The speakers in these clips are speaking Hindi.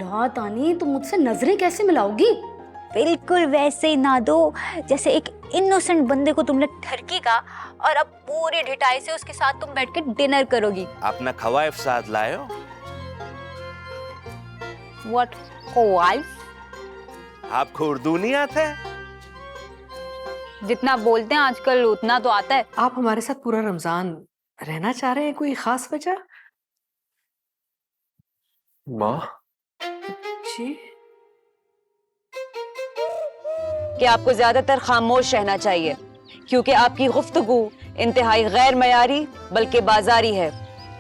वाह तानी, तुम मुझसे नजरें कैसे मिलाओगी? बिल्कुल वैसे ही ना दो जैसे एक इनोसेंट बंदे को तुमने ठरकी का और अब पूरी ढिठाई से उसके साथ तुम बैठ के डिनर करोगी। अपना खवाइफ साथ लायो? व्हाट खवाइफ? आपको उर्दू नहीं आता है? जितना बोलते हैं आजकल उतना तो आता है। आप हमारे साथ पूरा रमजान रहना चाह रहे हैं, कोई खास वजह? माँ जी कि आपको ज्यादातर खामोश रहना चाहिए क्योंकि आपकी गुफ्तगू इंतहाई गैर मयारी बल्कि बाजारी है।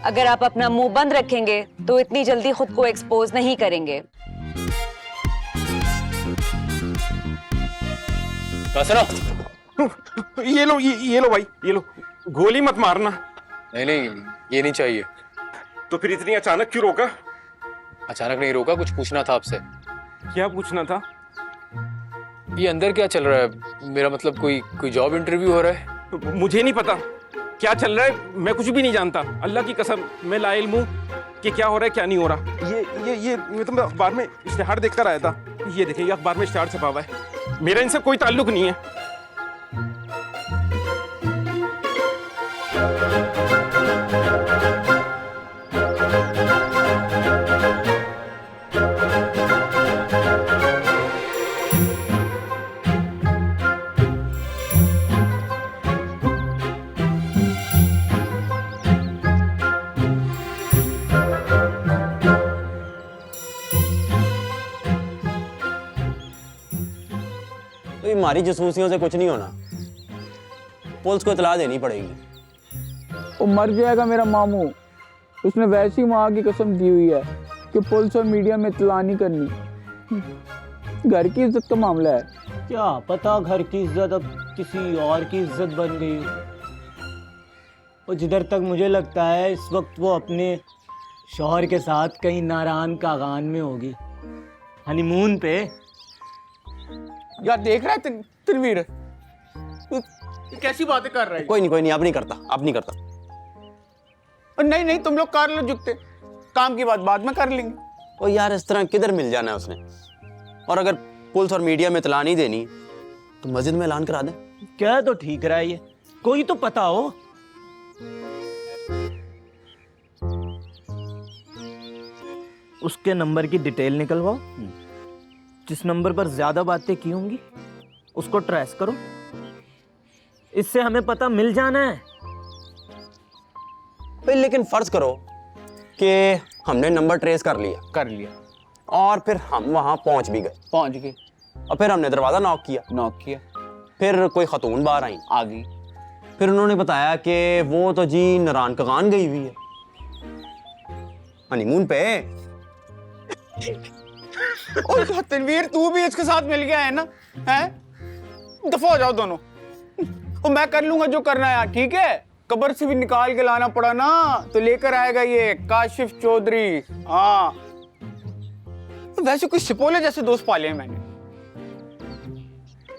अगर आप अपना मुंह बंद रखेंगे तो इतनी जल्दी खुद को एक्सपोज नहीं करेंगे। ये लो भाई, ये लो। गोली मत मारना। नहीं ये नहीं चाहिए। तो फिर इतनी अचानक क्यों रोका? अचानक नहीं रोका, कुछ पूछना था आपसे। क्या पूछना था? ये अंदर क्या चल रहा है? मेरा मतलब कोई जॉब इंटरव्यू हो रहा है? मुझे नहीं पता क्या चल रहा है, मैं कुछ भी नहीं जानता। अल्लाह की कसम मैं लाइल्म हूँ कि क्या हो रहा है क्या नहीं हो रहा। ये मैं तो अखबार में इश्तिहार देखकर आया था। ये देखिए, ये अखबार में इश्तिहार छपा हुआ है। मेरा इनसे कोई ताल्लुक नहीं है। तो हमारी जासूसियों से कुछ नहीं होना, पुलिस को इतला देनी पड़ेगी। वो मर जाएगा मेरा मामू, उसने वैसी माँ की कसम दी हुई है कि पुलिस और मीडिया में इतला नहीं करनी। घर की इज्जत का मामला है। क्या पता घर की इज्जत अब किसी और की इज्जत बन गई हो। और जिधर तक मुझे लगता है इस वक्त वो अपने शौहर के साथ कहीं नारायण कागान में होगी, हनीमून पे। यार देख रहा है तनवीर, कैसी बातें कर रहा है। कोई नहीं, अब नहीं करता। और नहीं तुम लोग कर लो जुगते, काम की बात बाद में कर लेंगे। ओ यार, इस तरह किधर मिल जाना है उसने। और अगर पुलिस और मीडिया में इतला नहीं देनी तो मस्जिद में ऐलान करा दे। क्या तो ठीक रहा है, ये कोई तो पता हो। उसके नंबर की डिटेल निकलवाओ, जिस नंबर पर ज्यादा बातें की होंगी उसको ट्रेस करो, इससे हमें पता मिल जाना है। भाई लेकिन फर्ज करो कि हमने नंबर ट्रेस कर लिया और फिर हम वहां पहुंच गए और फिर हमने दरवाजा नॉक किया। फिर कोई खतून बाहर आ गई। फिर उन्होंने बताया कि वो तो जी नारायण कागान गई हुई है हनीमून पे। और तनवीर तू भी इसके साथ मिल गया है ना? हैं? दफा हो जाओ दोनों। और मैं कर लूंगा जो करना है, ठीक है? कब्र से भी निकाल के लाना पड़ा ना तो लेकर आएगा ये काशिफ चौधरी। हाँ, वैसे कुछ सिपोले जैसे दोस्त पाले हैं मैंने।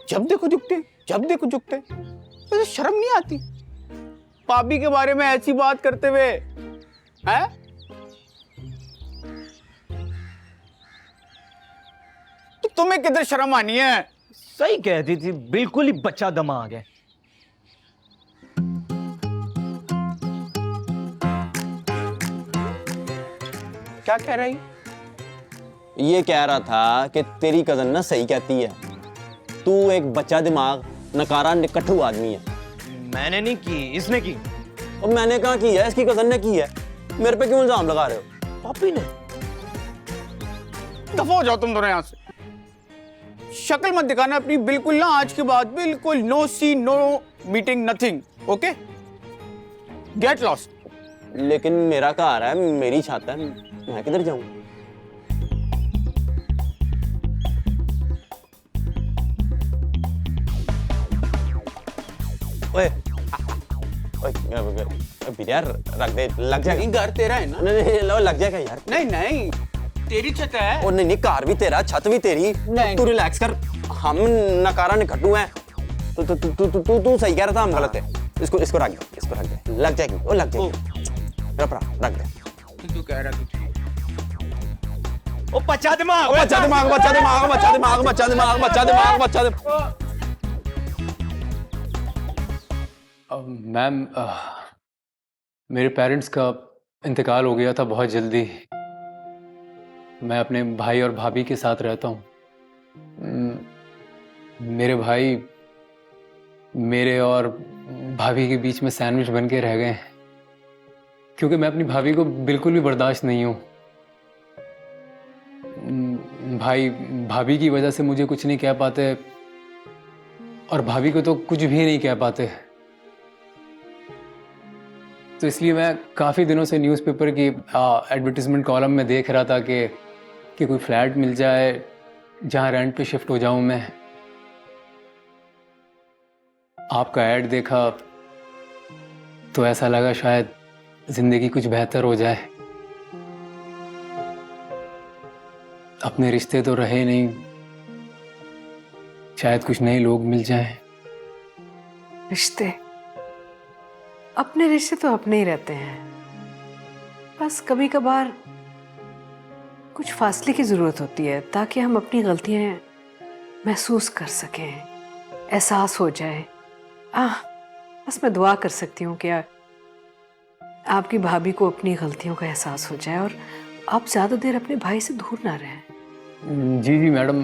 जब देखो झुकते। वैसे शर्म नहीं आती भाभी के बारे में ऐसी बात करते हुए? हैं? तो तुम्हें किधर शर्म आनी है? सही कहती थी, बिल्कुल ही बच्चा दमाग है। क्या कह रही? ये कह रहा था कि तेरी कजन ना सही कहती है, तू एक बच्चा दिमाग नकारा निकट्ठू आदमी है। मैंने नहीं की, इसने की। और मैंने कहा की है, इसकी कजन ने की है। मेरे पे क्यों इल्जाम लगा रहे हो? पापी ने। दफा हो जाओ तुम दोनों यहाँ से। शक्ल मत दिखाना अपनी बिल्कुल ना, आज के बाद बिल्कुल no see no meeting nothing, okay? Get lost. लेकिन मेरा घर है, मेरी छत है, मैं किधर जाऊं? ओए यार रख दे, लग जाएगा। घर तेरा है ना? नहीं लग जाएगा यार। नहीं तेरी छत है। और नहीं कार भी तेरा, छत भी तेरी। तू रिलैक्स कर, हम नकारा निकट्टू हैं। तू सही कह रहा था, हम गलत है। इसको रख दे, लग जाएगी, रख दे। तू कह रहा ओ बच्चा दिमाग, बच्चा दिमाग, बच्चा दिमाग, बच्चा दिमाग, बच्चा दिमाग, बच्चा दिमाग, बच्चा दिमाग। मैम, मेरे पेरेंट्स का इंतकाल हो गया था बहुत जल्दी। मैं अपने भाई और भाभी के साथ रहता हूँ। मेरे भाई मेरे और भाभी के बीच में सैंडविच बन के रह गए हैं, क्योंकि मैं अपनी भाभी को बिल्कुल भी बर्दाश्त नहीं हूँ। भाई भाभी की वजह से मुझे कुछ नहीं कह पाते और भाभी को तो कुछ भी नहीं कह पाते। तो इसलिए मैं काफ़ी दिनों से न्यूज़पेपर की एडवर्टीजमेंट कॉलम में देख रहा था कि कोई फ्लैट मिल जाए जहाँ रेंट पे शिफ्ट हो जाऊँ मैं। आपका ऐड देखा तो ऐसा लगा शायद ज़िंदगी कुछ बेहतर हो जाए। अपने रिश्ते तो रहे नहीं, शायद कुछ नए लोग मिल जाएं। रिश्ते, अपने रिश्ते तो अपने ही रहते हैं, बस कभी कभार कुछ फासले की ज़रूरत होती है ताकि हम अपनी गलतियां महसूस कर सकें, एहसास हो जाए। बस मैं दुआ कर सकती हूँ कि आपकी भाभी को अपनी गलतियों का एहसास हो जाए और आप ज़्यादा देर अपने भाई से दूर ना रहें। जी जी मैडम,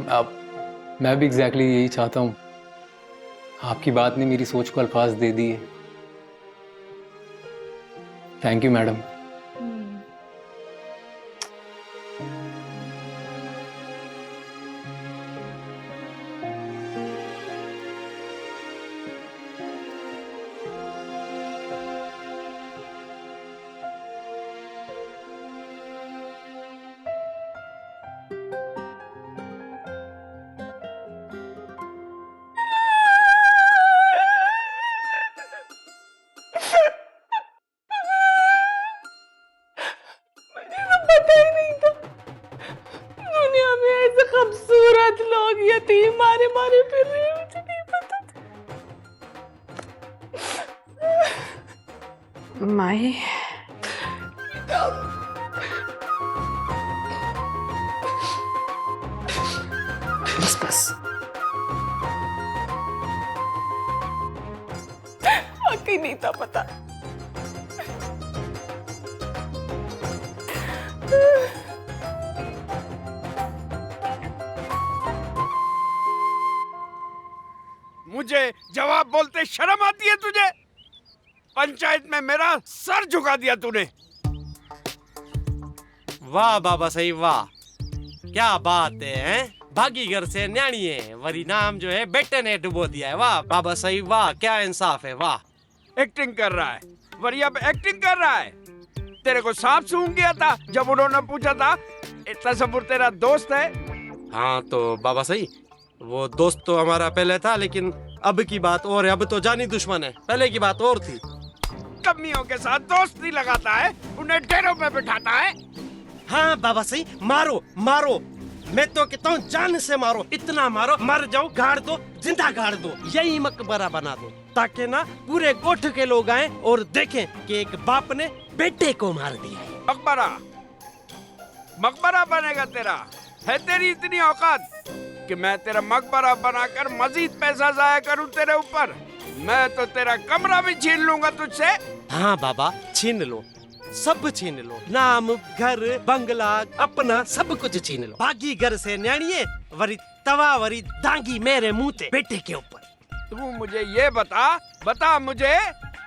मैं भी एग्जैक्टली यही चाहता हूँ। आपकी बात ने मेरी सोच को अल्फाज दे दिए। Thank you madam. खूबसूरत लोग यतीम मारे मारे फिर रहे हैं, मुझे नहीं पता था। माही, बस बस वाकई नहीं था पता। मुझे जवाब बोलते शर्म आती है तुझे? पंचायत में मेरा सर झुका दिया तूने। वाह बाबा सही, वाह क्या बात है? भागी घर से न्याणी है, वरी नाम जो है बेटे ने डुबो दिया है। वाह बाबा सही, वाह क्या इंसाफ है, वाह। एक्टिंग कर रहा है, वरी अब एक्टिंग कर रहा है। तेरे को सांप सूंघ गया था जब उन्होंने पूछा था तसव्वुर तेरा दोस्त है। हाँ तो बाबा सही, वो दोस्त तो हमारा पहले था, लेकिन अब की बात और है। अब तो जानी दुश्मन है, पहले की बात और थी। कमियों के साथ दोस्ती लगाता है, उन्हें डेरों पे बिठाता है। हाँ बाबा सही, मारो मारो, मैं तो कहता हूँ जान से मारो, इतना मारो मर जाओ, गाड़ दो, जिंदा गाड़ दो, यही मकबरा बना दो, ताकि ना पूरे गोठ के लोग आए और देखें कि एक बाप ने बेटे को मार दिया है। मकबरा मकबरा बनेगा तेरा? है तेरी इतनी औकात कि मैं तेरा मकबरा बनाकर मजीद पैसा जाया करूं तेरे ऊपर? मैं तो तेरा कमरा भी छीन लूंगा तुझसे। हाँ बाबा छीन लो, सब छीन लो, नाम घर बंगला अपना सब कुछ छीन लो। भागी घर से न्याणिये, वरी तवा वरी दांगी मेरे मुंह ते बेटे के ऊपर। तू मुझे ये बता मुझे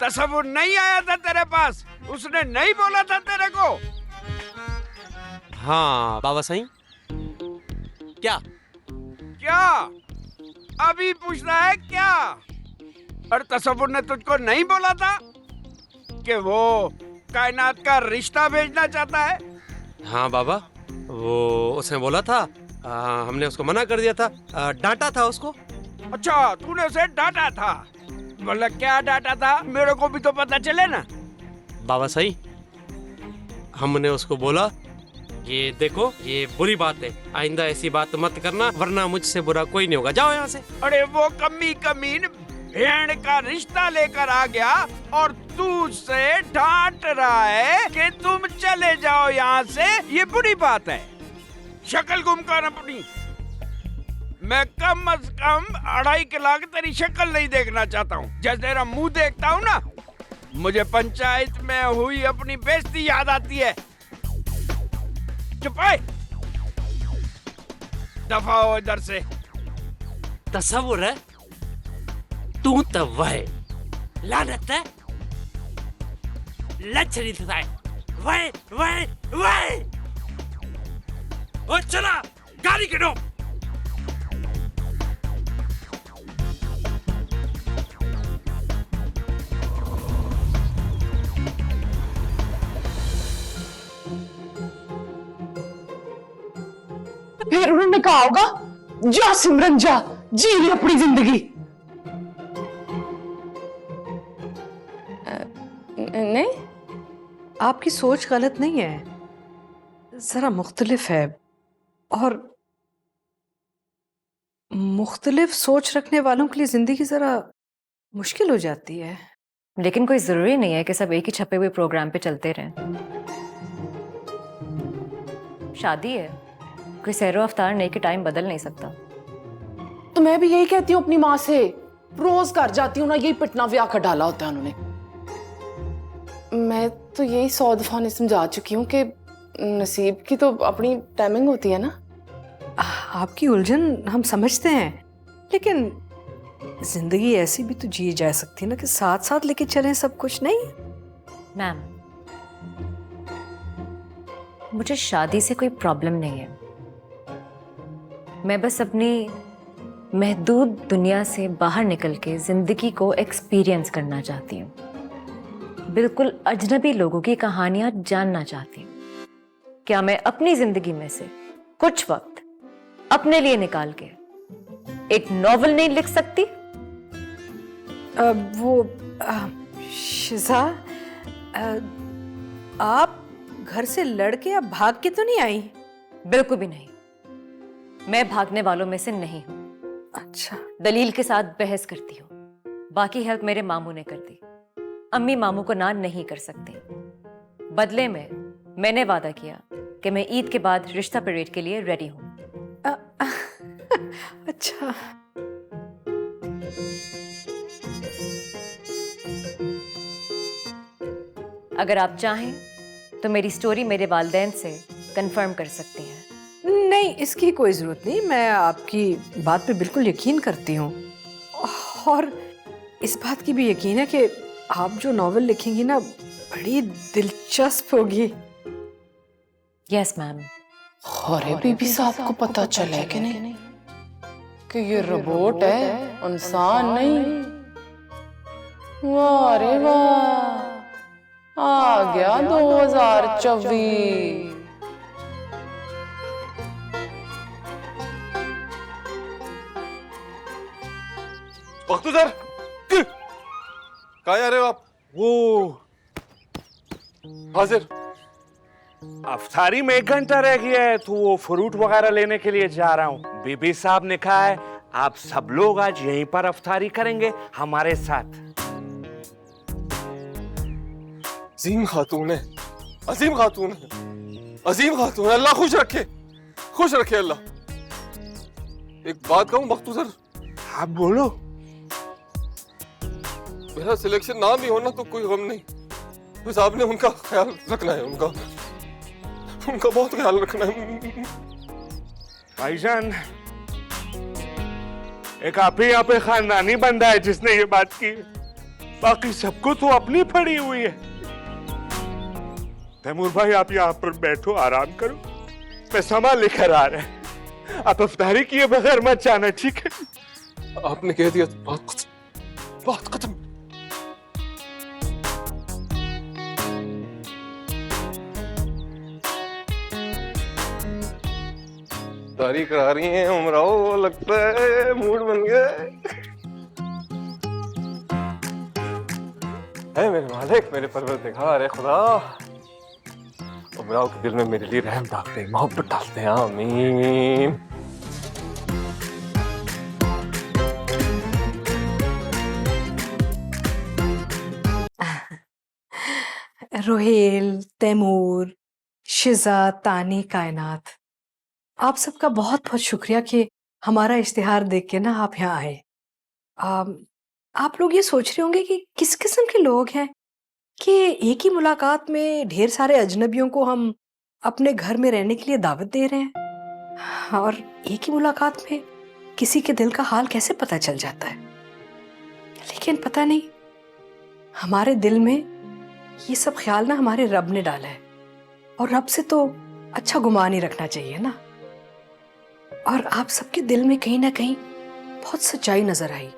तसव्वुर नहीं आया था तेरे पास? उसने नहीं बोला था तेरे को? हाँ बाबा सही, क्या क्या अभी पूछना है क्या? और तसव्वुर ने तुझको नहीं बोला था कि वो कायनात का रिश्ता भेजना चाहता है? हाँ बाबा, वो उसने बोला था, हमने उसको मना कर दिया था, डांटा था उसको। अच्छा तूने उसे डांटा था? मतलब क्या डांटा था, मेरे को भी तो पता चले ना। बाबा सही, हमने उसको बोला ये देखो ये बुरी बात है, आइंदा ऐसी बात मत करना वरना मुझसे बुरा कोई नहीं होगा, जाओ यहाँ से। अरे वो कमीन भेड़ का रिश्ता लेकर आ गया और तू उससे डांट रहा है कि तुम चले जाओ यहाँ से, ये बुरी बात है। शक्ल गुम कर अपनी। मैं कम अज कम 2.5 लाख तेरी शक्ल नहीं देखना चाहता हूँ। जैसे तेरा मुंह देखता हूँ ना, मुझे पंचायत में हुई अपनी बेइज्जती याद आती है। चुप है, दफा हो इधर से। तस्वुर है तू तो वह लानत है लचरी है वह ओ चला गाड़ी गिनो। फिर उन्होंने कहा होगा जा सिमरन जा, जी ले अपनी जिंदगी। नहीं, आपकी सोच गलत नहीं है, जरा मुख्तलिफ है। और मुख्तलिफ सोच रखने वालों के लिए जिंदगी जरा मुश्किल हो जाती है। लेकिन कोई जरूरी नहीं है कि सब एक ही छपे हुए प्रोग्राम पे चलते रहें। शादी है, कोई सैरो अफ्तार नहीं के टाइम बदल नहीं सकता। तो मैं भी यही कहती हूँ अपनी माँ से, रोज घर जाती हूँ ना, यही पिटना व्याह कर डाला होता है उन्होंने। मैं तो यही 100 दफा उन्हें समझा चुकी हूँ कि नसीब की तो अपनी टाइमिंग होती है ना। आपकी उलझन हम समझते हैं, लेकिन जिंदगी ऐसी भी तो जी जा सकती है ना कि साथ साथ लेके चलें सब कुछ। नहीं मैम, मुझे शादी से कोई प्रॉब्लम नहीं है। मैं बस अपनी महदूद दुनिया से बाहर निकल के जिंदगी को एक्सपीरियंस करना चाहती हूँ। बिल्कुल अजनबी लोगों की कहानियां जानना चाहती हूँ। क्या मैं अपनी जिंदगी में से कुछ वक्त अपने लिए निकाल के एक नॉवेल नहीं लिख सकती? शिजा, आप घर से लड़के या भाग के तो नहीं आई? बिल्कुल भी नहीं, मैं भागने वालों में से नहीं हूं। अच्छा, दलील के साथ बहस करती हूँ। बाकी हेल्प मेरे मामू ने कर दी। अम्मी मामू को ना नहीं कर सकती। बदले में मैंने वादा किया कि मैं ईद के बाद रिश्ता परेड के लिए रेडी हूँ। अच्छा, अगर आप चाहें तो मेरी स्टोरी मेरे वालिदैन से कंफर्म कर सकती हैं। नहीं, इसकी कोई जरूरत नहीं। मैं आपकी बात पे बिल्कुल यकीन करती हूँ, और इस बात की भी यकीन है कि आप जो नॉवेल लिखेंगी ना, बड़ी दिलचस्प होगी। Yes ma'am. अरे बीबी साहब को पता चले कि नहीं कि ये रोबोट है, इंसान नहीं। वाह रे वाह, आ गया 2024। वक्त सर कहाँ जा रहे हो आप? वो हाजिर। अफ्तारी में 1 घंटा रह गया है, तो वो फ्रूट वगैरह लेने के लिए जा रहा हूँ। बीबी साहब ने कहा है आप सब लोग आज यहीं पर अफ्तारी करेंगे हमारे साथ। अजीम खातून है, अजीम खातून है, अजीम खातून है। अल्लाह खुश रखे, खुश रखे अल्लाह। एक बात कहूँ बख्तू सर? आप बोलो। मेरा सिलेक्शन ना भी होना तो कोई गम नहीं, बस आपने उनका ख्याल रखना है, उनका बहुत ख्याल रखना है। भाईजान, एक आप ही यहाँ पे खानदानी बंदा है जिसने ये बात की, बाकी सबको तो अपनी पड़ी हुई है। तैमूर भाई, आप यहाँ पर बैठो, आराम करो, मैं सामान लेकर आ रहा है। आप अफ्तारी किए बगैर मत जाना, ठीक है? आपने कह दिया तो बात खत्म। तारी करा रही हैं उमराओ, लगता है मूड बन गया है मेरे मालिक, मेरे परवरदिगार, खुदा उमराओ के दिल में मेरे लिए रहम डालते हैं, मोहब्बत डालते हैं। आमीन। रोहेल, तैमूर, शिजा, तानी, कायनात, आप सबका बहुत बहुत शुक्रिया कि हमारा इश्तिहार देख के ना आप यहाँ आए। आप लोग ये सोच रहे होंगे कि किस किस्म के लोग हैं कि एक ही मुलाकात में ढेर सारे अजनबियों को हम अपने घर में रहने के लिए दावत दे रहे हैं, और एक ही मुलाकात में किसी के दिल का हाल कैसे पता चल जाता है। लेकिन पता नहीं, हमारे दिल में ये सब ख्याल ना हमारे रब ने डाला है, और रब से तो अच्छा गुमान ही रखना चाहिए ना। और आप सबके दिल में कहीं ना कहीं बहुत सच्चाई नजर आई,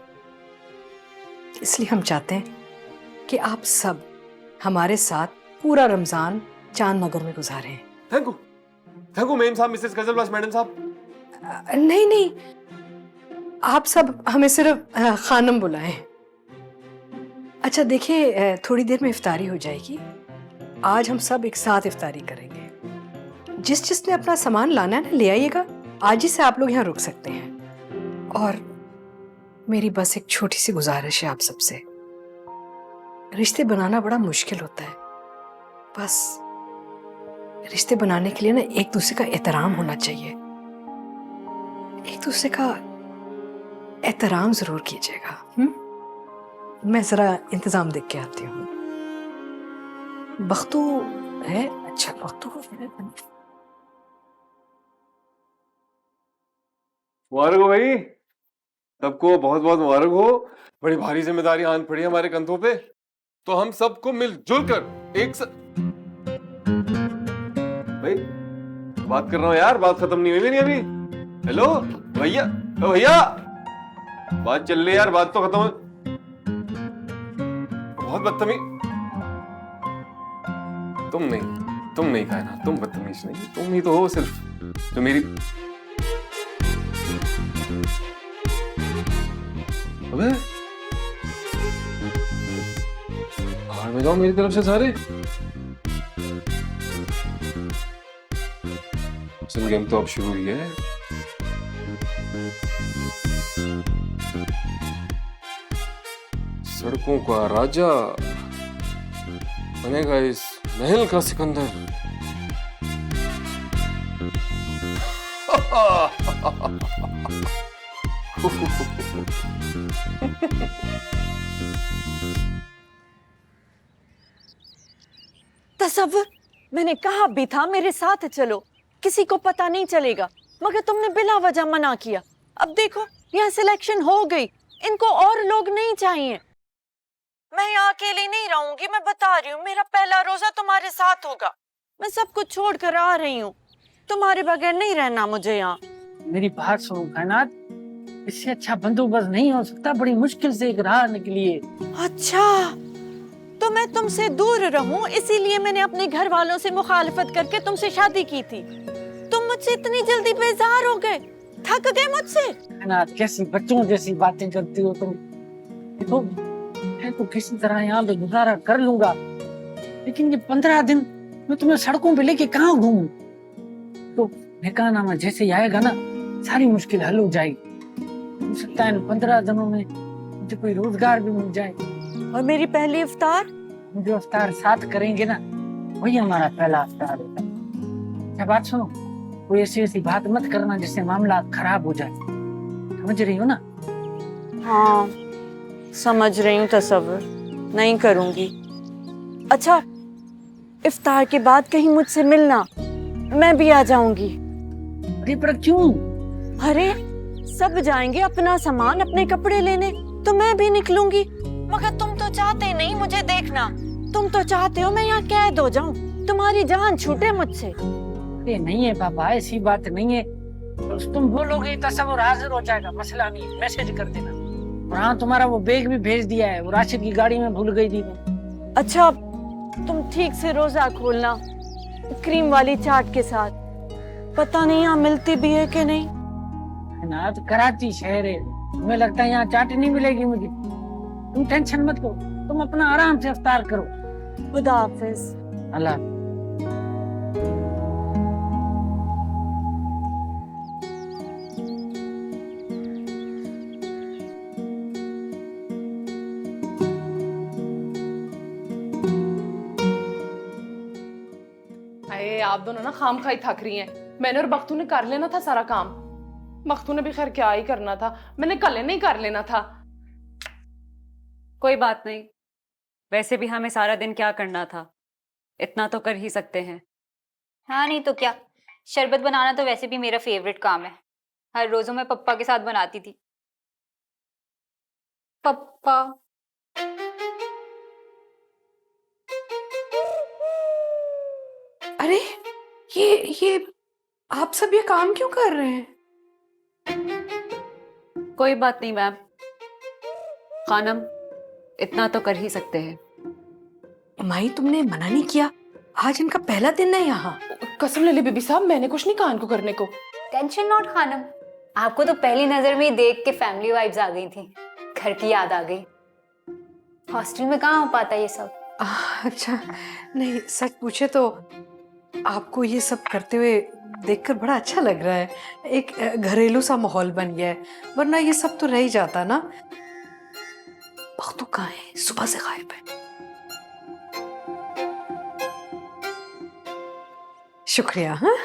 इसलिए हम चाहते हैं कि आप सब हमारे साथ पूरा रमजान चांद नगर में गुजारें। थैंक यू मेम साहब, मिसेस गजलवास मैडम साहब। नहीं नहीं, आप सब हमें सिर्फ खानम बुलाएं। अच्छा देखिए, थोड़ी देर में इफ्तारी हो जाएगी। आज हम सब एक साथ इफ्तारी करेंगे। जिसने अपना सामान लाना है ना, ले आइएगा। आज ही से आप लोग यहाँ रुक सकते हैं। और मेरी बस एक छोटी सी गुजारिश है आप सबसे, रिश्ते बनाना बड़ा मुश्किल होता है। बस रिश्ते बनाने के लिए ना एक दूसरे का एहतराम होना चाहिए। एक दूसरे का एहतराम जरूर कीजिएगा। मैं जरा इंतजाम देख के आती हूँ। बख्तू है? अच्छा बख्तू है। मुबारक हो भाई, सबको बहुत बहुत मुबारक हो। बड़ी भारी जिम्मेदारी आन पड़ी हमारे कंधों पे, तो हम सबको मिलजुल कर एक भाई बात कर रहा हूँ यार, बात खत्म नहीं हुई नहीं अभी। हेलो भैया, भैया बात चल रही है यार, बात तो खत्म हो। बहुत बदतमीज तुम नहीं कायनात, तुम बदतमीज नहीं, तुम ही तो हो सिर्फ जो मेरी। अबे बाहर में जाओ मेरी तरफ से सारे। असल गेम तो अब शुरू हुई है। सड़कों का राजा बनेगा इस महल का सिकंदर। तसव्वुर, मैंने कहा भी था मेरे साथ चलो, किसी को पता नहीं चलेगा, मगर तुमने बिला वजह मना किया। अब देखो यहाँ सिलेक्शन हो गई, इनको और लोग नहीं चाहिए। मैं यहाँ अकेली नहीं रहूंगी, मैं बता रही हूँ। मेरा पहला रोजा तुम्हारे साथ होगा। मैं सब कुछ छोड़ कर आ रही हूँ, तुम्हारे बगैर नहीं रहना मुझे यहाँ। मेरी बात सुनो कायनात, इससे अच्छा बंदोबस्त नहीं हो सकता। बड़ी मुश्किल से एक राह निकली है। अच्छा, तो मैं तुमसे दूर रहूं इसीलिए मैंने अपने घर वालों से मुखालफत करके तुमसे शादी की थी। तुम मुझसे इतनी जल्दी बेजार हो गए, थक गए मुझसे। कायनात, कैसी बच्चों जैसी बातें करती हो तुम। देखो मैं तो किसी तरह यहाँ पे गुजारा कर लूंगा, लेकिन ये 15 दिन मैं तुम्हें सड़कों पे लेके कहाँ घूमूं? तो निकाहनामा जैसे ही आएगा ना, सारी मुश्किल हल हो जाएगी। हो सकता है 15 दिनों में मुझे कोई रोजगार भी मिल जाए। और मेरी पहली इफ्तार? जो इफ्तार साथ करेंगे ना, वही हमारा पहला इफ्तार होगा। क्या बात सुनो, कोई ऐसी बात मत करना जिससे मामला खराब हो जाए। समझ रही हो ना? हाँ समझ रही हूँ तसव्वुर, नहीं करूंगी। अच्छा, इफ्तार के बाद कहीं मुझसे मिलना, मैं भी आ जाऊंगी। अरे पर क्यों? अरे सब जाएंगे अपना सामान, अपने कपड़े लेने, तो मैं भी निकलूंगी। मगर तुम तो चाहते नहीं मुझे देखना, तुम तो चाहते हो मैं यहाँ कैद हो जाऊं, तुम्हारी जान छूटे मुझसे। अरे नहीं है पापा, ऐसी बात नहीं है। तो तुम बोलोगे तसव्वुर हाजिर हो जाएगा, मसला नहीं, मैसेज कर देना। और हाँ, तुम्हारा वो बैग भी भेज दिया है, वो राशिद की गाड़ी में भूल गई थी। अच्छा, तुम ठीक से रोजा खोलना क्रीम वाली चाट के साथ। पता नहीं यहाँ मिलती भी है कि नहीं। ना तो कराची शहर है, तुम्हें लगता है यहाँ चाट नहीं मिलेगी मुझे? तुम टेंशन मत करो, तुम अपना आराम से इफ्तार करो। खुदा हाफिज। अल्लाह। अरे आप दोनों ना खाम खाई थक रही हैं। मैंने और बख्तू ने कर लेना था सारा काम। बख्तू ने भी खैर क्या ही करना था, मैंने कल नहीं कर लेना था। कोई बात नहीं, वैसे भी हमें सारा दिन क्या करना था, इतना तो कर ही सकते हैं। हाँ नहीं तो क्या, शरबत बनाना तो वैसे भी मेरा फेवरेट काम है। हर रोज़ मैं पप्पा के साथ बनाती थी। पप्पा अरे ये आप सब ये काम क्यों कर रहे हैं? कोई बात नहीं मैम, खानम इतना तो कर ही सकते हैं। माई तुमने मना नहीं किया? आज इनका पहला दिन है यहाँ। कसम ले ली बीबी साहब, मैंने कुछ नहीं कहा इनको करने को। टेंशन नॉट खानम, आपको तो पहली नजर में ही देख के फैमिली वाइब्स आ गई थी, घर की याद आ गई। हॉस्टल में कहाँ हो पाता ये सब। अच्छा नहीं, सच पूछे तो आपको ये सब करते हुए देखकर बड़ा अच्छा लग रहा है। एक घरेलू सा माहौल बन गया है, वरना ये सब तो रह ही जाता ना। बख्तू कहाँ है? सुबह से गायब है। शुक्रिया। हाँ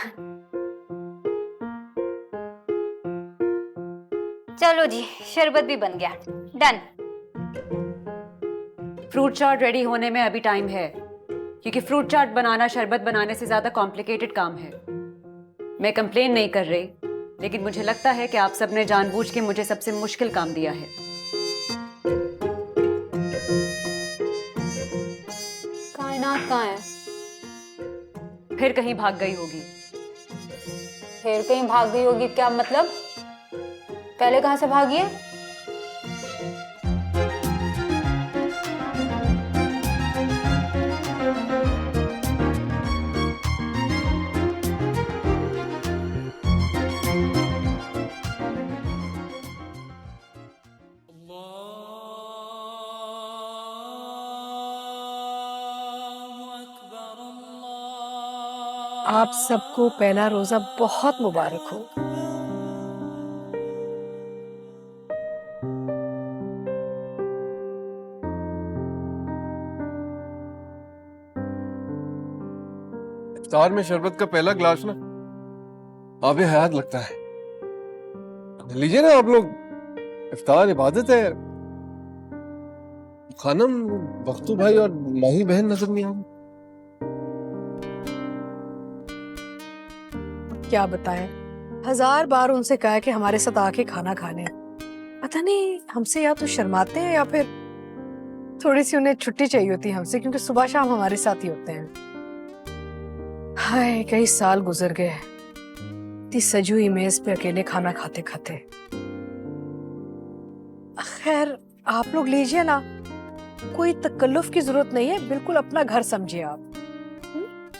चलो जी, शरबत भी बन गया, डन। फ्रूट चाट रेडी होने में अभी टाइम है, क्योंकि फ्रूट चाट बनाना शरबत बनाने से ज्यादा कॉम्प्लिकेटेड काम है। मैं कंप्लेन नहीं कर रही, लेकिन मुझे लगता है कि आप सबने जानबूझ के मुझे सबसे मुश्किल काम दिया है। कायनात कहाँ है? फिर कहीं भाग गई होगी। फिर कहीं भाग गई होगी क्या मतलब? पहले कहाँ से भागी है? आप सबको पहला रोजा बहुत मुबारक हो। इफ्तार में शरबत का पहला ग्लास ना आबे हयात लगता है। लीजिए ना आप लोग, इफ्तार इबादत है। खानम, बख्तू भाई और माही बहन नजर नहीं आ रही। क्या बताएं, 1000 बार उनसे कहा कि हमारे साथ आके खाना खाने। पता नहीं हमसे या तो शर्माते हैं या फिर थोड़ी सी उन्हें छुट्टी चाहिए होती है हमसे, क्योंकि सुबह शाम हमारे साथ ही होते हैं। हाय, कई साल गुजर गए इतनी सजी हुई मेज पे अकेले खाना खाते खाते। खैर आप लोग लीजिए ना, कोई तकल्लुफ की जरूरत नहीं है, बिल्कुल अपना घर समझिए आप।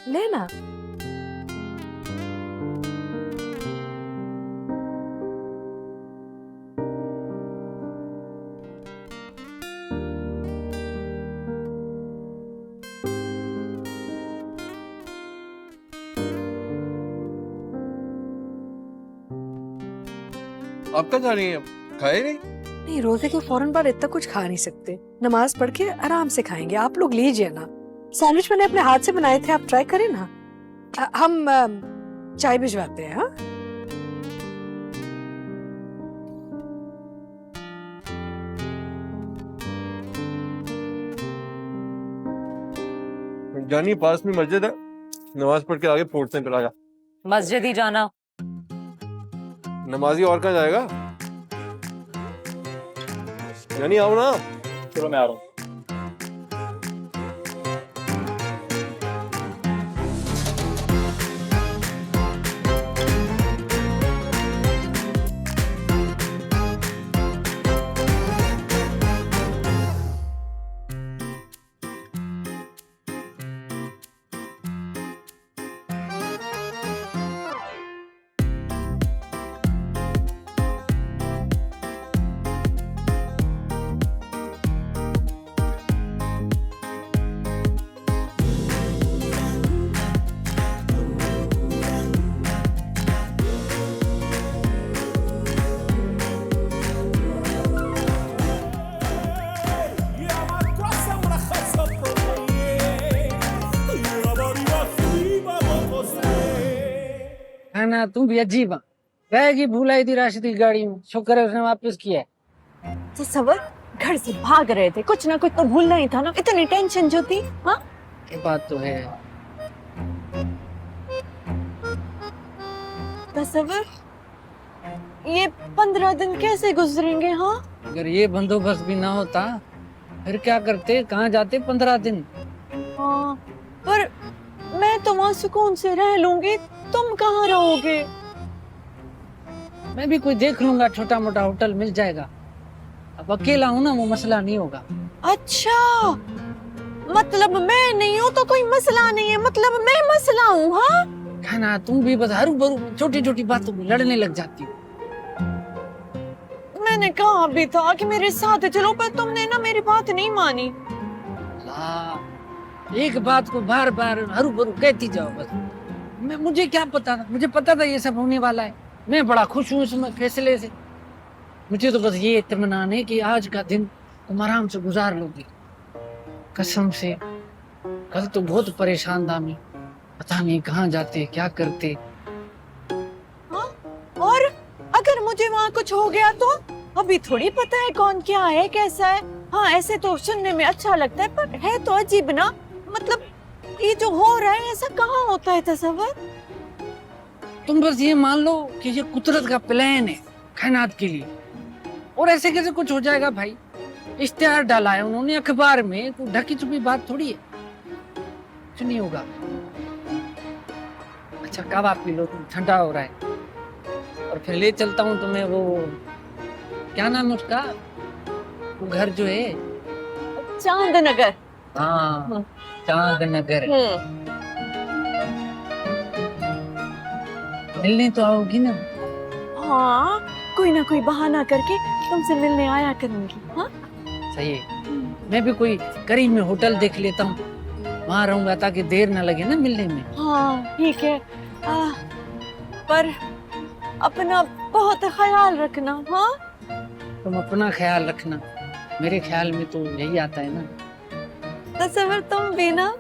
लेना। आप कहाँ जा रही हैं? खाए नहीं? नहीं, रोजे के फौरन बाद इतना कुछ खा नहीं सकते, नमाज पढ़ के आराम से खाएंगे। आप लोग लीजिए ना, सैंडविच मैंने अपने हाथ से बनाए थे, आप ट्राई करें ना। हम चाय भिजवाते हैं। हाँ जानी, पास में मस्जिद है, नमाज पढ़ के आगे पहुंचते हैं। फिर आया मस्जिद ही जाना, नमाजी और कहाँ जाएगा? यानी आओ ना। चलो मैं आ रहा हूँ। खाना तू भी अजीब है। बैग ही भूलाई थी राशिद की गाड़ी में, शुक्र है उसने वापस किया है। तसव्वुर, घर से भाग रहे थे, कुछ ना कुछ तो भूलना ही था ना, इतनी टेंशन जो थी। हाँ, ये बात तो है। तसव्वुर, ये 15 दिन कैसे गुजरेंगे? हाँ, अगर ये बंदोबस्त भी ना होता फिर क्या करते, कहाँ जाते 15 दिन? हाँ, पर मैं तो वहाँ सुकून से रह लूंगी, तुम कहाँ रहोगे? मैं भी कोई देख लूंगा, छोटा मोटा होटल मिल जाएगा। अब अकेला हूँ ना, वो मसला नहीं होगा। अच्छा, मतलब मैं नहीं हूँ तो कोई मसला नहीं है, मतलब मैं मसला हूँ? हाँ, खाना तुम भी बस हरू भरू छोटी छोटी बातों में लड़ने लग जाती हो। मैंने कहा भी था कि मेरे साथ चलो, पर तुमने ना मेरी बात नहीं मानी। एक बात को बार बार हरू भरू कहती जाओ बस। मुझे क्या पता था, मुझे पता था ये सब होने वाला है। मैं बड़ा खुश हूँ इस फैसले से। मुझे तो बस ये इत्मीनान है कि आज का दिन तुम आराम से गुजार लोगी। कसम से कल तो बहुत परेशान था मैं, पता नहीं कहाँ जाते क्या करते। हाँ? और अगर मुझे वहाँ कुछ हो गया तो? अभी थोड़ी पता है कौन क्या है कैसा है। हाँ, ऐसे तो सुनने में अच्छा लगता है, पर है तो अजीब ना। मतलब ये जो हो रहा है ऐसा कहाँ होता है तसव्वुर? तुम बस ये मान लो कि ये कुदरत का प्लान है कायनात के लिए, और ऐसे कैसे कुछ हो जाएगा भाई? इश्तिहार डाला है उन्होंने अखबार में, तो ढकी छुपी बात थोड़ी है। कुछ नहीं होगा। अच्छा कावा पी लो, तुम ठंडा हो रहा है। और फिर ले चलता हूँ तुम्हें वो, क्या नाम है उसका, वो घर जो है चांदनगर। हाँ, चांदनगर। मिलने तो आओगी ना? हाँ, कोई ना कोई बहाना करके तुमसे मिलने आया करूंगी। हाँ, सही है। मैं भी कोई करीब में होटल देख लेता हूँ, वहाँ रहूंगा ताकि देर ना लगे ना मिलने में। हाँ ठीक है, पर अपना बहुत ख्याल रखना। हाँ, तुम अपना ख्याल रखना, मेरे ख्याल में तो यही आता है ना। तसव्वुर तुम भी ना।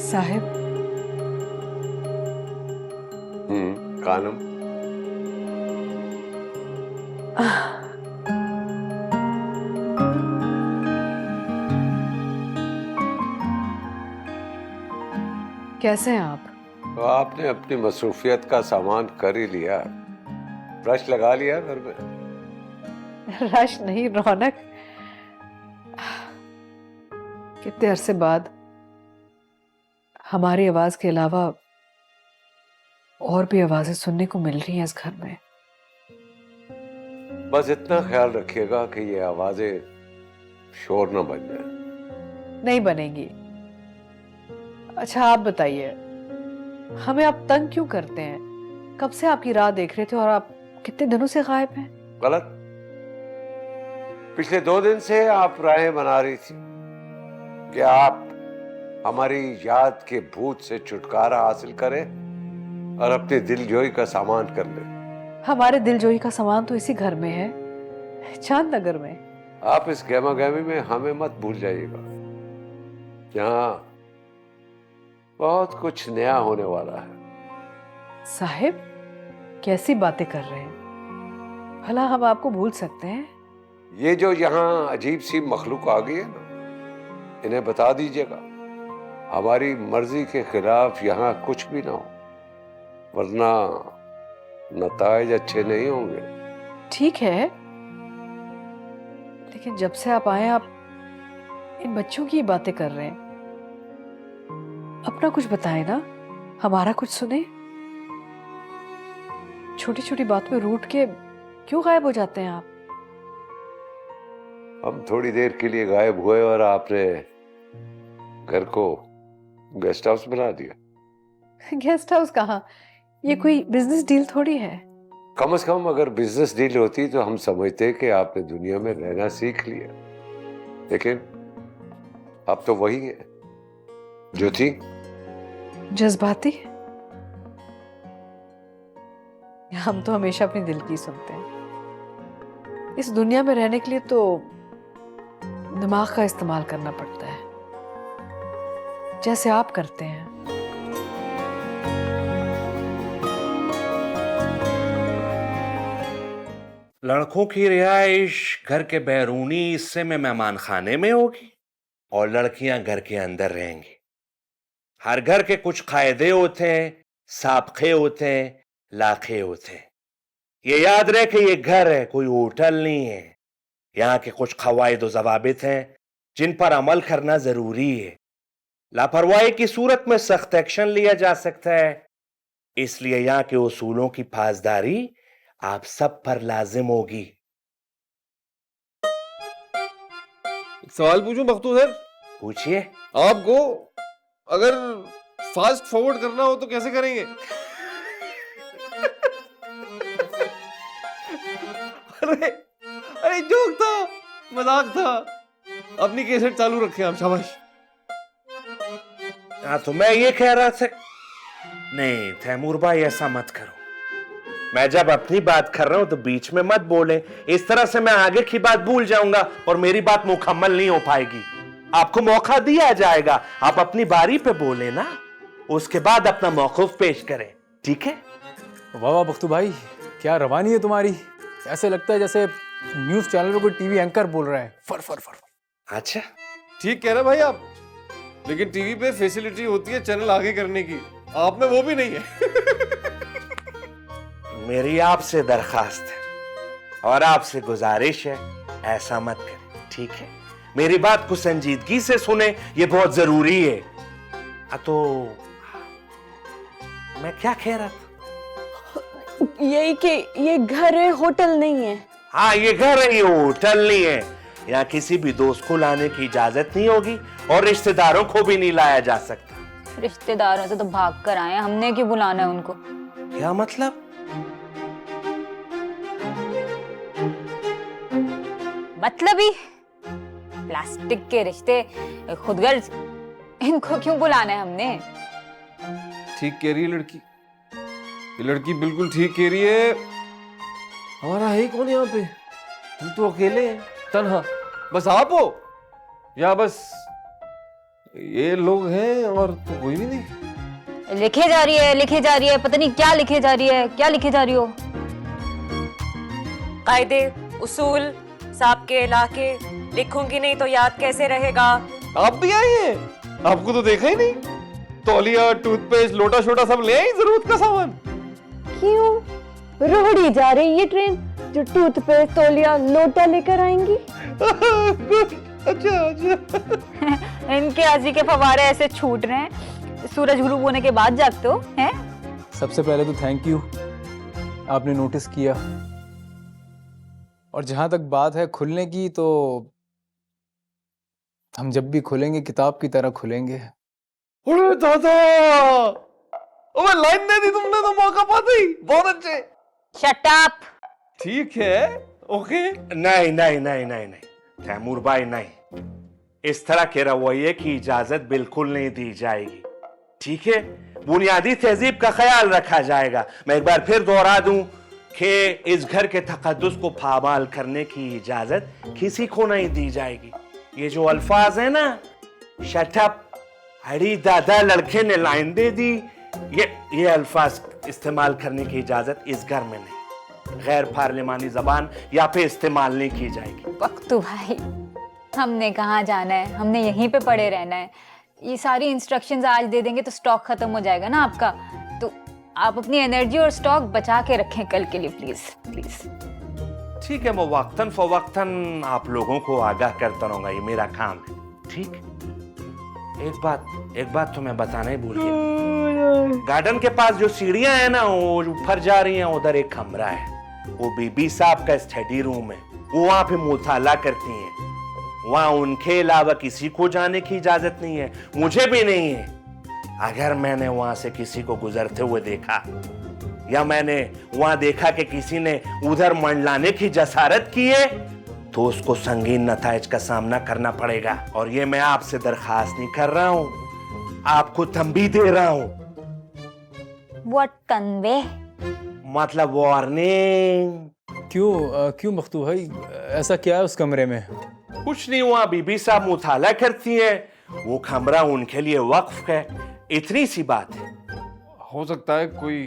साहिब। कानम, कैसे हैं आप? तो आपने अपनी मसरूफियत का सामान कर ही लिया, ब्रश लगा लिया घर में? रश नहीं, रौनक। कितने अरसे बाद हमारी आवाज के अलावा और भी आवाजें सुनने को मिल रही हैं इस घर में। बस इतना ख्याल रखिएगा कि ये आवाजें शोर न बन जाए। नहीं बनेंगी। अच्छा आप बताइए, हमें आप तंग क्यों करते हैं? कब से आपकी राह देख रहे थे और आप कितने दिनों से गायब हैं? गलत। पिछले 2 दिन से आप राहें बना रही थी कि आप हमारी याद के भूत से छुटकारा हासिल करें और अपनी दिलजोई का सामान कर ले। हमारे दिलजोई का सामान तो इसी घर में है, चांदनगर में। आप इस गहमा गहमी में हमें मत भूल जाइएगा। यहाँ बहुत कुछ नया होने वाला है। साहिब कैसी बातें कर रहे हैं? भला हम आपको भूल सकते हैं? ये जो यहाँ अजीब सी मखलूक आ गई है ना, इन्हें बता दीजिएगा हमारी मर्जी के खिलाफ यहाँ कुछ भी ना हो, वरना नताइज अच्छे नहीं होंगे। ठीक है, लेकिन जब से आप आए आप इन बच्चों की बातें कर रहे हैं। अपना कुछ बताएं ना, हमारा कुछ सुने। छोटी छोटी बात में रूठ के क्यों गायब हो जाते हैं आप? हम थोड़ी देर के लिए गायब हुए और आपने घर को गेस्ट हाउस बना दिया। गेस्ट हाउस कहाँ? ये कोई बिजनेस डील थोड़ी है। कम से कम अगर बिजनेस डील होती तो हम समझते कि आपने दुनिया में रहना सीख लिया, लेकिन अब तो वही है जो थी। जज्बाती? हम तो हमेशा अपनी दिल की सुनते हैं। इस दुनिया में रहने के लिए तो दिमाग का इस्तेमाल करना पड़ता है, जैसे आप करते हैं। लड़कों की रिहाइश घर के बैरूनी हिस्से में मेहमान खाने में होगी और लड़कियां घर के अंदर रहेंगी। हर घर के कुछ कायदे होते हैं, साबके होते हैं, लाखे होते हैं। ये याद रहे कि ये घर है, कोई होटल नहीं है। यहाँ के कुछ कवायद व ज़वाबित हैं जिन पर अमल करना जरूरी है। लापरवाही की सूरत में सख्त एक्शन लिया जा सकता है, इसलिए यहाँ के उसूलों की पासदारी आप सब पर लाजिम होगी। एक सवाल पूछूं बख्तू सर? पूछिए। आपको अगर फास्ट फॉरवर्ड करना हो तो कैसे करेंगे? अरे जोक था, मजाक था। अपनी कैसेट चालू रखे आप, शाबाश। हाँ तो मैं ये कह रहा था, नहीं तैमूर भाई ऐसा मत करो। मैं जब अपनी बात कर रहा हूं तो बीच में मत बोले, इस तरह से मैं आगे की बात भूल जाऊंगा और मेरी बात मुकम्मल नहीं हो पाएगी। आपको मौका दिया जाएगा, आप अपनी बारी पे बोले ना, उसके बाद अपना मौक़िफ़ पेश करें, ठीक है? वाह वाह बख्तू भाई, क्या रवानी है तुम्हारी। ऐसे लगता है जैसे न्यूज़ चैनल पे कोई टीवी एंकर बोल रहा है। फर फर फर। अच्छा ठीक कह रहे भाई आप, लेकिन टीवी पे फैसिलिटी होती है चैनल आगे करने की, आप में वो भी नहीं है। मेरी आपसे दरखास्त है और आपसे गुजारिश है, ऐसा मत करें, ठीक है? मेरी बात को संजीदगी से सुने, ये बहुत जरूरी है। तो मैं क्या कह रहा था? यही कि ये घर है, होटल नहीं है। हाँ ये घर है, ये होटल नहीं है। यहाँ किसी भी दोस्त को लाने की इजाजत नहीं होगी और रिश्तेदारों को भी नहीं लाया जा सकता। रिश्तेदारों से तो भाग कर आए हैं, हमने क्यों बुलाना है उनको? क्या मतलब? मतलब ही प्लास्टिक के रिश्ते, खुदगर्ज, इनको क्यों बुलाना है हमने? ठीक कह रही है लड़की, ये लड़की बिल्कुल ठीक कह रही है। हमारा है कौन यहाँ पे? हम तो अकेले हैं, तन्हा। बस आप हो या बस ये लोग हैं और तो कोई भी नहीं? लिखे जा रही है, लिखे जा रही है, पता नहीं क्या लिखे जा रही है। क्या लिखे जा रही हो? कायदे, उसूल, साबके, इलाके लिखूंगी नहीं तो याद कैसे रहेगा? आप भी आए हैं? आपको तो देखा ही नहीं। तौलिया, टूथपेस्ट, लोटा छोटा सब ले आई जरूरत का सामान। क्यों रोड़ी जा रही ये ट्रेन जो टूथपेस्ट, तौलिया, लोटा लेकर आएंगी? अच्छा अच्छा। इनके हंसी के फवारे ऐसे छूट रहे हैं, सूरज गुरूब होने के बाद जागते हो हैं? सबसे पहले तो थैंक यू, आपने नोटिस किया। और जहां तक बात है खुलने की, तो हम जब भी खुलेंगे किताब की तरह खुलेंगे। अरे दादा, ओए लाइन दे दी तुमने तो मौका पाते ही। बहुत अच्छे। Shut up. ठीक है, ओके। नहीं नहीं नहीं नहीं नहीं तैमूर भाई, नहीं, इस तरह के रवैये की इजाजत बिल्कुल नहीं दी जाएगी, ठीक है? बुनियादी तहजीब का ख्याल रखा जाएगा। मैं एक बार फिर दोहरा दूं कि इस घर के तकद्दुस को पामाल करने की इजाजत किसी को नहीं दी जाएगी। ये जो अल्फाज है ना, शटअप, अरे दादा लड़के ने लाइन दे दी, ये अल्फाज इस्तेमाल करने की इजाजत इस घर में नहीं। गैर पार्लिमानी जबान यहाँ पे इस्तेमाल नहीं की जाएगी। बख्तू भाई, हमने कहाँ जाना है? हमने यहीं पे पड़े रहना है। ये सारी इंस्ट्रक्शंस आज दे देंगे तो स्टॉक खत्म हो जाएगा ना आपका। तो आप अपनी एनर्जी और स्टॉक बचा के रखें कल के लिए, प्लीज प्लीज। ठीक है, मैं वक्तन फवक्तन आप लोगों को आगाह करता रहूंगा, ये मेरा काम है, ठीक? एक बात तो मैं बताना ही भूल गया। गार्डन के पास जो सीढ़ियां हैं ना, वो ऊपर जा रही हैं, उधर एक कमरा है, वो बीबी साहब का स्टडी रूम है। वो वहां पे मुताला करती हैं। वहां उनके अलावा किसी को जाने की इजाजत नहीं है, मुझे भी नहीं है। अगर मैंने वहां से किसी को गुजरते हुए देखा या मैंने वहां देखा कि किसी ने उधर मंडलाने की जसारत की है तो उसको संगीन नतायज का सामना करना पड़ेगा। और ये मैं आपसे दरखास्त नहीं कर रहा हूं, आपको तंबी दे रहा हूं। व्हाट तनवे? मतलब वार्निंग। क्यों मख्तू भाई, ऐसा क्या है उस कमरे में? कुछ नहीं हुआ, बीबी साहब मुताला करती है, वो कमरा उनके लिए वक्फ है, इतनी सी बात है। हो सकता है कोई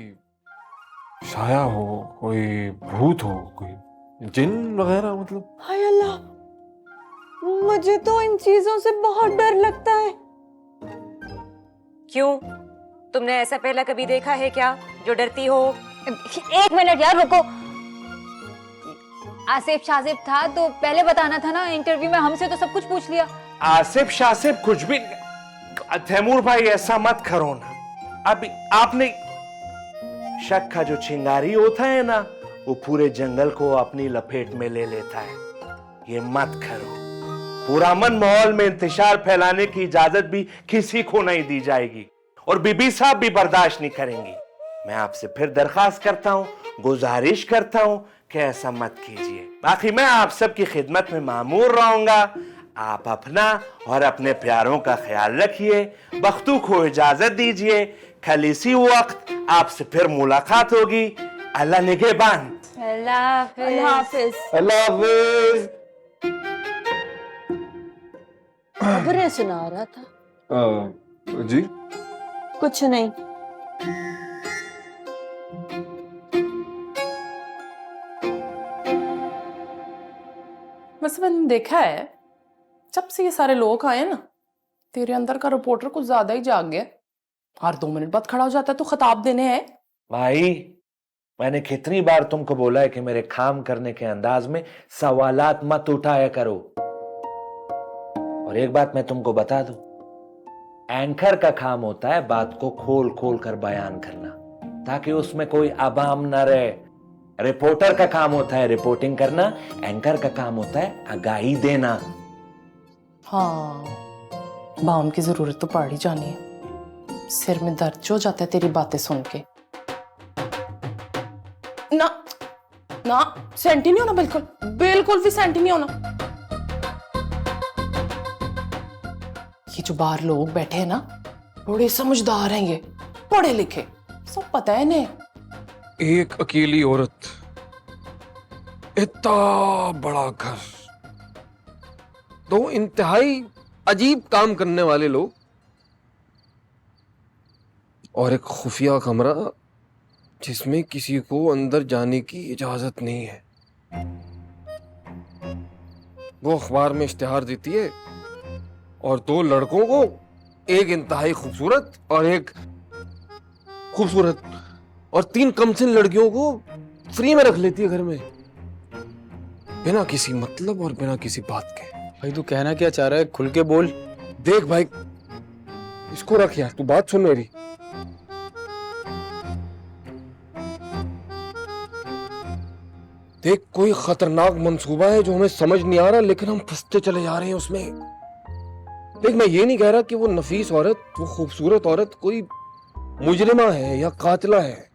साया हो, कोई भूत हो, कोई जिन वगैरह, मतलब। हाय अल्लाह, मुझे तो इन चीजों से बहुत डर लगता है। क्यों, तुमने ऐसा पहला कभी देखा है क्या जो डरती हो? 1 मिनट यार, रुको। आसिफ शासिफ था तो पहले बताना था ना, इंटरव्यू में हमसे तो सब कुछ पूछ लिया। आसिफ शासिफ कुछ भी। तैमूर भाई ऐसा मत करो ना। अभी आपने शक का जो चिंगारी होता है ना, वो पूरे जंगल को अपनी लपेट में ले लेता है। ये मत करो। पुरअमन माहौल में इंतशार फैलाने की इजाजत भी किसी को नहीं दी जाएगी और बीबी साहब भी बर्दाश्त नहीं करेंगी। मैं आपसे फिर दरखास्त करता हूं, गुजारिश करता हूं कि ऐसा मत कीजिए। बाकी मैं आप सबकी खिदमत में मामूर रहूंगा। आप अपना और अपने प्यारों का ख्याल रखिए। बख्तू को इजाजत दीजिए, कल इसी वक्त आपसे फिर मुलाकात होगी। अल्लाह निगहबान। अल्लाह हाफिज। अल्लाह हाफिज। खबरें सुना रहा था। जी कुछ नहीं। वैसे मैंने देखा है जब से ये सारे लोग आए ना, तेरे अंदर का रिपोर्टर कुछ ज्यादा ही जाग गया। हर 2 मिनट बाद खड़ा हो जाता है तो खिताब देने हैं। भाई मैंने कितनी बार तुमको बोला है कि मेरे काम करने के अंदाज में सवालात मत उठाया करो। और एक बात मैं तुमको बता दूं, एंकर का काम होता है बात को खोल खोल कर बयान करना ताकि उसमें कोई अबाम न रहे। रिपोर्टर का काम होता है रिपोर्टिंग करना, एंकर का काम होता है आगाही देना। हाँ, बाउन की जरूरत तो पड़ ही जानी है। सिर में दर्द हो जाता है तेरी बातें सुन के। ना ना, सेंटी नहीं होना, बिल्कुल बिल्कुल भी सेंटी नहीं होना। ये जो बाहर लोग बैठे हैं ना, बड़े समझदार हैं, ये पढ़े लिखे, सब पता है इन्हें। एक अकेली औरत, इतना बड़ा घर, 2 इंतहाई अजीब काम करने वाले लोग और एक खुफिया कमरा जिसमें किसी को अंदर जाने की इजाजत नहीं है। वो अखबार में इश्तिहार देती है और 2 लड़कों को, एक इंतहाई खूबसूरत और एक खूबसूरत, और 3 कमसिन लड़कियों को फ्री में रख लेती है घर में, बिना किसी मतलब और बिना किसी बात के। भाई तू कहना क्या चाह रहा है, खुल के बोल। देख भाई, इसको रख यार, तू बात सुन मेरी। देख, कोई खतरनाक मंसूबा है जो हमें समझ नहीं आ रहा, लेकिन हम फंसते चले जा रहे हैं उसमें। देख, मैं ये नहीं कह रहा कि वो नफीस औरत, वो खूबसूरत औरत कोई मुजरिमा है या कातिला है,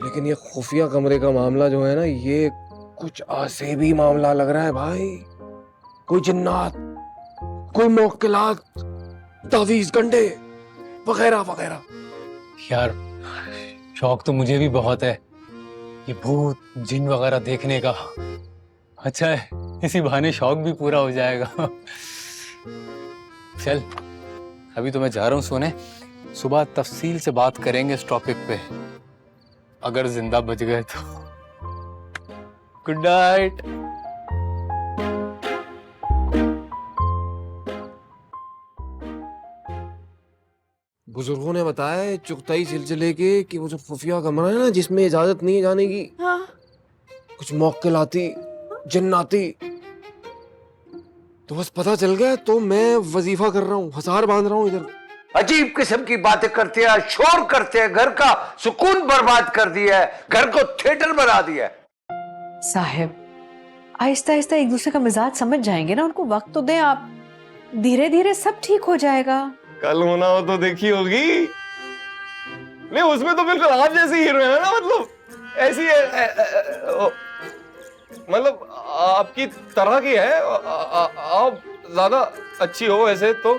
लेकिन ये खुफिया कमरे का मामला जो है ना, ये कुछ आसेबी मामला लग रहा है भाई। कोई जिन्नात, कोई मौक्किलात, तावीज गंडे वगैरह वगैरह। यार शौक तो मुझे भी बहुत है ये भूत जिन वगैरह देखने का। अच्छा है, इसी बहाने शौक भी पूरा हो जाएगा। चल अभी तो मैं जा रहा हूँ सोने, सुबह तफसील से बात करेंगे इस टॉपिक पे, अगर जिंदा बच गए तो। Good night. बुजुर्गों ने बताया है चुगताई सिलसिले के कि वो जो खुफिया कमरा है ना, जिसमें इजाजत नहीं है जाने की, हाँ। कुछ मौक्किलाती जिन्नाती, तो बस पता चल गया, तो मैं वजीफा कर रहा हूँ, हसार बांध रहा हूँ इधर। अजीब किस्म की बातें करते हैं, शोर करते हैं, घर का सुकून बर्बाद कर दिया है, घर को थिएटर बना दिया है। साहिब, आहिस्ता आहिस्ता एक दूसरे का मिजाज समझ जाएंगे ना, उनको वक्त तो दें आप, धीरे धीरे सब ठीक हो जाएगा। कल होना हो तो देखी होगी। नहीं उसमें तो बिल्कुल आप जैसी हीरोइन है ना, मतलब ऐसी मतलब आपकी तरह की है। आप ज्यादा अच्छी हो वैसे तो।